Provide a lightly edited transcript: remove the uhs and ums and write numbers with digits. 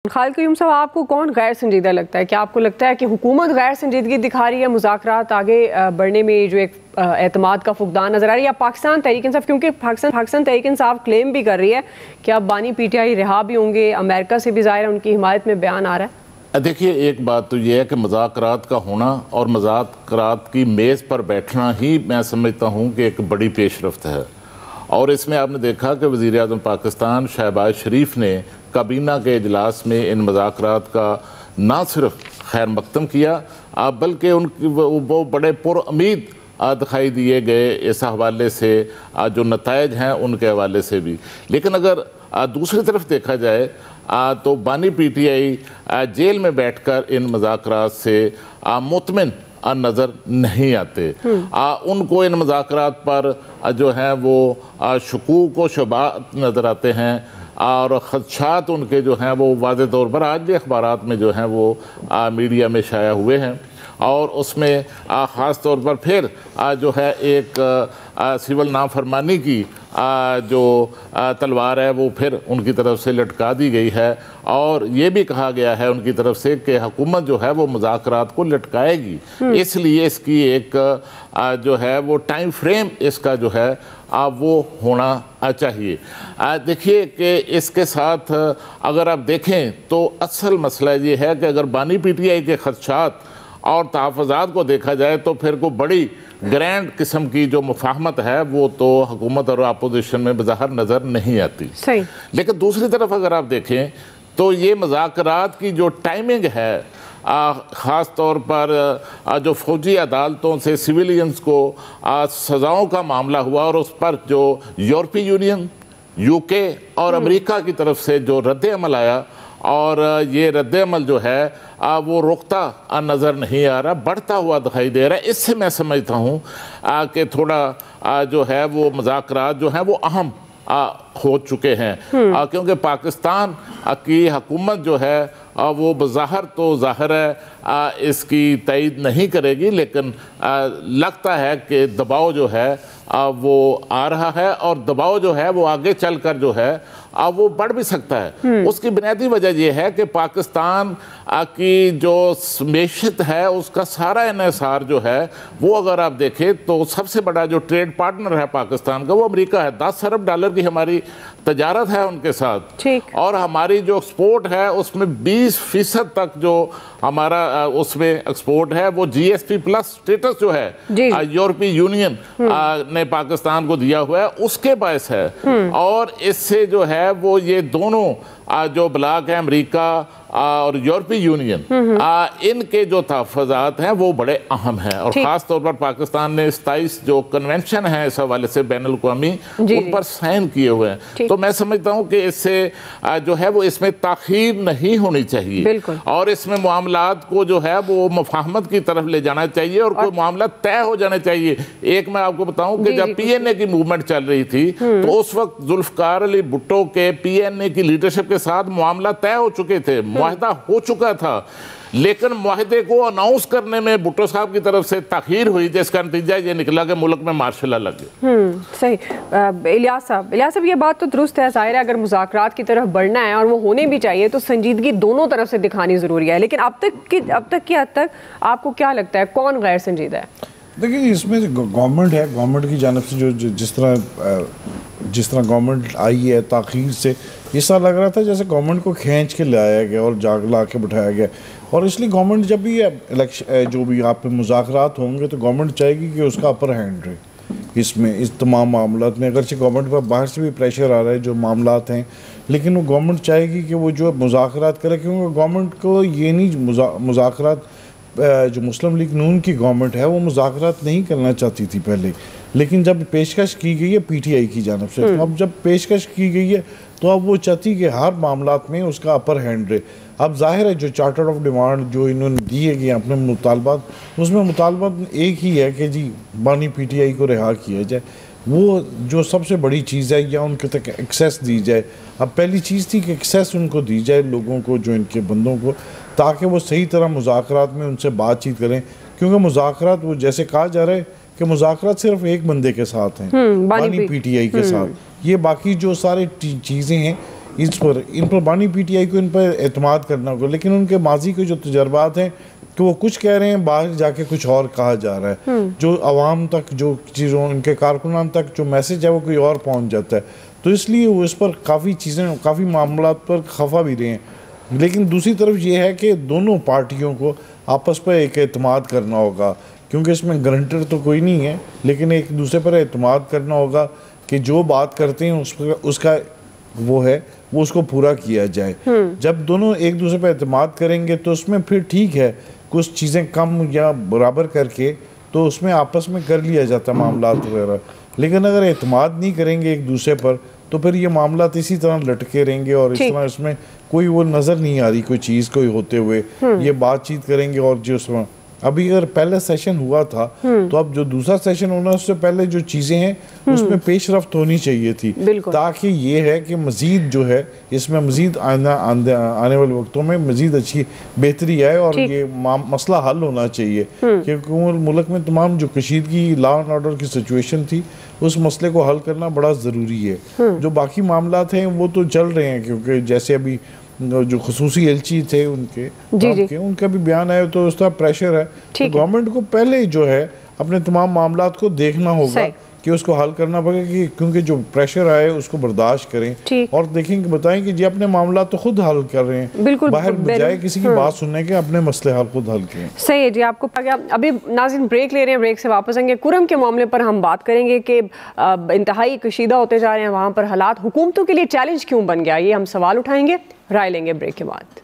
खालिद क़य्यूम साहब, आपको कौन गैर संजीदा लगता है? क्या आपको लगता है कि हुकूमत गैर संजीदगी दिखा रही है मुज़ाकरात आगे बढ़ने में, जो एक एतमाद का फुकदान नजर आ रही है, या पाकिस्तान तहरीक इंसाफ? क्योंकि पाकिस्तान तहरीक इंसाफ क्लेम भी कर रही है कि अब बानी PTI रिहा भी होंगे, अमेरिका से भी ज़ाहिर है उनकी हिमायत में बयान आ रहा है। देखिए, एक बात तो ये है कि मुज़ाकरात का होना और मुज़ाकरात की मेज़ पर बैठना ही मैं समझता हूँ कि एक बड़ी पेशरफ्त है। और इसमें आपने देखा कि वज़ीर-ए-आज़म पाकिस्तान शहबाज शरीफ ने काबीना के इजलास में इन मुज़ाकरात का ना सिर्फ खैर मकदम किया, बल्कि उनकी वो बड़े पुरउम्मीद दिखाई दिए गए इस हवाले से, जो नताइज हैं उनके हवाले से भी। लेकिन अगर दूसरी तरफ देखा जाए तो बानी PTI जेल में बैठकर इन मुज़ाकरात से मुतमिन नज़र नहीं आते। उनको इन मुज़ाकरात पर जो है वो शकूक व शुबहात नज़र आते हैं और ख़दशात उनके जो हैं वो वाज़े तौर पर आज भी अखबारात में जो हैं वो मीडिया में शाया हुए हैं। और उसमें ख़ास तौर पर फिर जो है एक सिविल नाफरमानी की जो तलवार है वो फिर उनकी तरफ से लटका दी गई है। और ये भी कहा गया है उनकी तरफ से कि हुकूमत जो है वो मुज़ाकरात को लटकाएगी, इसलिए इसकी एक जो है वो टाइम फ्रेम इसका जो है वो होना चाहिए। देखिए कि इसके साथ अगर आप देखें तो असल मसला ये है कि अगर बानी PTI के ख़दशात और तहफ़्फ़ुज़ात को देखा जाए तो फिर को बड़ी ग्रैंड किस्म की जो मुफाहमत है वो तो हुकूमत और अपोजिशन में बज़ाहिर नज़र नहीं आती। सही। लेकिन दूसरी तरफ अगर आप देखें तो ये मुज़ाकरात की जो टाइमिंग है, ख़ास तौर पर जो फ़ौजी अदालतों से सिविलियंस को सज़ाओं का मामला हुआ और उस पर जो यूरोपीय यूनियन, UK और अमेरिका की तरफ से जो रद्द-ए-अमल आया, और ये रद्द-ए-अमल जो है वो रुकता नज़र नहीं आ रहा, बढ़ता हुआ दिखाई दे रहा है। इससे मैं समझता हूँ कि थोड़ा जो है वो मुज़ाकरात जो हैं वो अहम हो चुके हैं, क्योंकि पाकिस्तान की हुकूमत जो है वो बज़ाहिर तो ज़ाहिर है इसकी तईद नहीं करेगी, लेकिन लगता है कि दबाव जो है वो आ रहा है और दबाव जो है वो आगे चलकर जो है वो बढ़ भी सकता है। उसकी बुनियादी वजह यह है कि पाकिस्तान की जो मैशत है उसका सारा इन्हिसार जो है वो अगर आप देखें तो सबसे बड़ा जो ट्रेड पार्टनर है पाकिस्तान का वो अमेरिका है। 10 अरब डॉलर की हमारी तजारत है उनके साथ, और हमारी जो एक्सपोर्ट है उसमें 20% तक जो हमारा उसमें एक्सपोर्ट है वो GSP प्लस स्टेटस जो है यूरोपीय यूनियन ने पाकिस्तान को दिया हुआ है, उसके बायस है। और इससे जो है वो ये दोनों जो ब्लॉक है अमेरिका और यूरोपीय यूनियन, इनके जो तहफ़्फ़ुज़ात हैं वो बड़े अहम हैं। और ख़ास तौर पर पाकिस्तान ने 27 जो कन्वेंशन है इस हवाले से बैनुल-अक़वामी उन पर साइन किए हुए हैं। तो मैं समझता हूँ कि इससे जो है वो इसमें ताख़ीर नहीं होनी चाहिए और इसमें मामलात को जो है वो मुफाहमत की तरफ ले जाना चाहिए और कोई मामला तय हो जाने चाहिए। एक मैं आपको बताऊँ कि जब PNA की मूवमेंट चल रही थी तो उस वक्त जुल्फ़िकार अली भुट्टो के PNA की लीडरशिप के साथ मामला तय हो चुके थे, मुआहदा हो चुका था, लेकिन मुआहदे को अनाउंस करने में भुट्टो साहब की तरफ से ताख़ीर हुई, जिसका नतीजा ये निकला कि मुल्क में मार्शल लॉ लग गया। सही। इलियास साहब, ये बात तो दुरुस्त है, ज़ाहिर है अगर मुज़ाकरात की तरफ बढ़ना है और वो होने भी चाहिए तो संजीदगी दोनों तरफ से दिखानी ज़रूरी है। लेकिन अब तक की हद तक आपको क्या लगता है कौन गैर संजीदा है? देखिए, इसमें गवर्नमेंट है, गवर्नमेंट की जानिब से जो जिस तरह गवर्नमेंट आई है ताख़ीर से, ऐसा लग रहा था जैसे गवर्नमेंट को खींच के लाया गया और ला के बिठाया गया। और इसलिए गवर्नमेंट जब भी इलेक्शन जो भी आप मुज़ाकरात होंगे तो गवर्नमेंट चाहेगी कि उसका अपर हैंड रहे इसमें, इस तमाम मामलात में। अगरचे गवर्नमेंट पर बाहर से भी प्रेशर आ रहा है जो मामलात हैं, लेकिन वो गवर्नमेंट चाहेगी कि वो जो मुज़ाकरात करे, क्योंकि गवर्नमेंट को ये नहीं मुज़ाकरात जो मुस्लिम लीग नून की गवर्नमेंट है वो मुज़ाकरात नहीं करना चाहती थी पहले, लेकिन जब पेशकश की गई है PTI की जानिब से, तो अब जब पेशकश की गई है तो अब वो चाहती कि हर मामलात में उसका अपर हैंड रहे। अब जाहिर है जो चार्टर ऑफ डिमांड जो इन्होंने दिए गए अपने मुतालबात, उसमें मुतालबात एक ही है कि जी बानी PTI को रिहा किया जाए, वो जो सबसे बड़ी चीज़ है, या उनके तक एक्सेस दी जाए। अब पहली चीज़ थी कि एक्सेस उनको दी जाए लोगों को, जो इनके बंदों को, ताकि वो सही तरह मुज़ाकरात में उनसे बातचीत करें, क्योंकि मुज़ाकरात वो जैसे कहा जा रहा है कि मुज़ाकरात सिर्फ एक बंदे के साथ हैं, बानी PTI के साथ। ये बाकी जो सारे चीज़ें हैं इन पर बानी PTI को इन पर एतमाद करना होगा, लेकिन उनके माजी के जो तजर्बात हैं कि वो कुछ कह रहे हैं, बाहर जाके कुछ और कहा जा रहा है, जो आवाम तक, जो चीज़ों, उनके कारकुनान तक जो मैसेज है वो कोई और पहुंच जाता है। तो इसलिए वो इस पर काफ़ी चीज़ें, काफ़ी मामला पर खफा भी रहे हैं। लेकिन दूसरी तरफ ये है कि दोनों पार्टियों को आपस पर एक एतमाद करना होगा, क्योंकि इसमें गारंटर तो कोई नहीं है, लेकिन एक दूसरे पर एतमाद करना होगा कि जो बात करते हैं उसका वो है वो उसको पूरा किया जाए। जब दोनों एक दूसरे पर एतमाद करेंगे तो उसमें फिर ठीक है, कुछ चीज़ें कम या बराबर करके तो उसमें आपस में कर लिया जाता है मामला वगैरह। लेकिन अगर एतमाद नहीं करेंगे एक दूसरे पर तो फिर ये मामला इसी तरह लटके रहेंगे और इस तरह इसमें कोई वो नज़र नहीं आ रही कोई चीज़ कोई होते हुए। ये बातचीत करेंगे और जो उसमें अभी अगर पहला सेशन हुआ था तो अब जो दूसरा सेशन होना उससे पहले जो चीज़ें हैं उसमें पेशरफ्त होनी चाहिए थी, ताकि ये है कि मज़ीद जो है इसमें मज़ीद आने वाले वक्तों में मज़ीद अच्छी बेहतरी आए और ये मसला हल होना चाहिए। क्योंकि मुल्क में तमाम जो कशीदगी, लॉ एंड ऑर्डर की सिचुएशन थी, उस मसले को हल करना बड़ा ज़रूरी है। जो बाकी मामलात हैं वो तो चल रहे हैं, क्योंकि जैसे अभी जो खसूसी एलची थे उनका भी बयान आया तो उसका प्रेशर है। तो गवर्नमेंट को पहले जो है अपने तमाम मामलात को देखना होगा कि उसको हल करना पड़ेगा, कि क्योंकि जो प्रेशर आए उसको बर्दाश्त करें और देखें, बताएं कि जी अपने मामला तो खुद हल कर रहे हैं, बिल्कुल बाहर बजाय किसी की बात सुनने के अपने मसले हल खुद हल करें। सही है जी, आपको अभी नाज़रीन ब्रेक ले रहे हैं, ब्रेक से वापस आएंगे। कुरम के मामले पर हम बात करेंगे कि इंतहाई कशीदा होते जा रहे हैं वहाँ पर हालात, हुकूमतों के लिए चैलेंज क्यों बन गया, ये हम सवाल उठाएंगे, राय लेंगे ब्रेक के बाद।